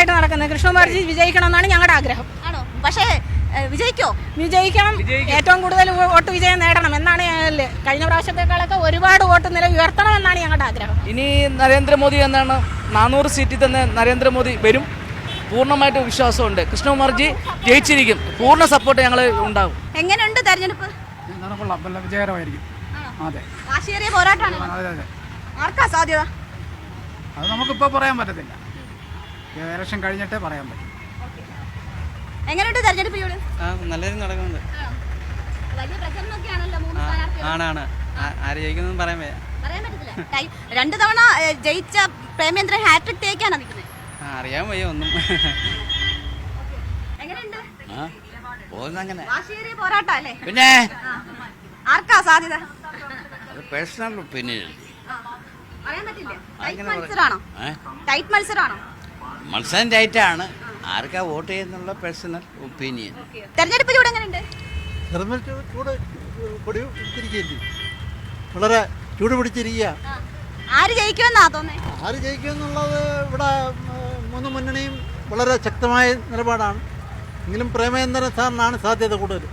ആയിട്ട് നടക്കുന്നത്. കൃഷ്ണകുമാർജി വിജയിക്കണമെന്നാണ് ഞങ്ങളുടെ ആഗ്രഹം. ആണോ? പക്ഷേ വിജയിക്കണം. ഏറ്റവും കൂടുതൽ വോട്ട് വിജയം നേടണം എന്നാണ് കഴിഞ്ഞ പ്രാവശ്യത്തെക്കാളൊക്കെ ഒരുപാട് വോട്ട് നില ഉയർത്തണം എന്നാണ് ഞങ്ങളുടെ ആഗ്രഹം. ഇനി നരേന്ദ്രമോദി എന്നാണ് 400 സീറ്റിൽ തന്നെ നരേന്ദ്രമോദി വരും. പൂർണ്ണമായിട്ട് വിശ്വാസമുണ്ട്. കൃഷ്ണകുമാർജി ജയിച്ചിരിക്കും. പൂർണ്ണ സപ്പോർട്ട് ഞങ്ങൾ ഉണ്ടാകും. എങ്ങനെയുണ്ട് തെരഞ്ഞെടുപ്പ്? വിജയകരമായിരിക്കും. അതെ, വാശിയേറിയ പോരാട്ടമാണ്. ആർക്കാ സാധ്യത? അത് നമുക്കിപ്പോൾ പറയാൻ പറ്റത്തില്ല. ഇലക്ഷൻ കഴിഞ്ഞിട്ടേ പറയാൻ പറ്റും. എങ്ങനെയുണ്ട് തെരഞ്ഞെടുപ്പ്? നല്ല രീതിയിൽ നടക്കുന്നുണ്ട്. വലിയ പ്രചരണമൊക്കെയാണല്ലോ മൂന്ന് സ്ഥാനാർത്ഥികൾ. ആണ് ആര് ജയിക്കുന്നതെന്ന് പറയാൻ പറ്റത്തില്ല. 2 തവണ ജയിച്ച പ്രേമേന്ദ്രൻ ഹാട്രിക് തേക്കാണ് നിൽക്കുന്നത്. അറിയാൻ വയ്യ ഒന്നും. എങ്ങനെയുണ്ട്? അങ്ങനെ വാശിയേറിയ പോരാട്ടം അല്ലേ? പിന്നെ ആർക്കാ സാധ്യത? പേഴ്സണൽ ഒപ്പീനിയൻ പറയാൻ പറ്റില്ല. ടൈറ്റ് മത്സരമാണോ? മത്സരം ടൈറ്റാണ്. ആർക്കാ വോട്ട് ചെയ്യുന്നുള്ള പേഴ്സണൽ ഒപ്പീനിയൻ. തെരഞ്ഞെടുപ്പ് ചൂട് എങ്ങനെയുണ്ട്? വളരെ ചൂട് പിടിച്ചിരിക്കുക. ആര് ജയിക്കുമെന്നാ തോന്നുന്നത്? ആര് ജയിക്കുമെന്നുള്ളത് ഇവിടെ 3 മുന്നണിയും വളരെ ശക്തമായ നിലപാടാണ്. എങ്കിലും പ്രേമേന്ദ്രൻ സാറിനാണ് സാധ്യത കൂടുതൽ.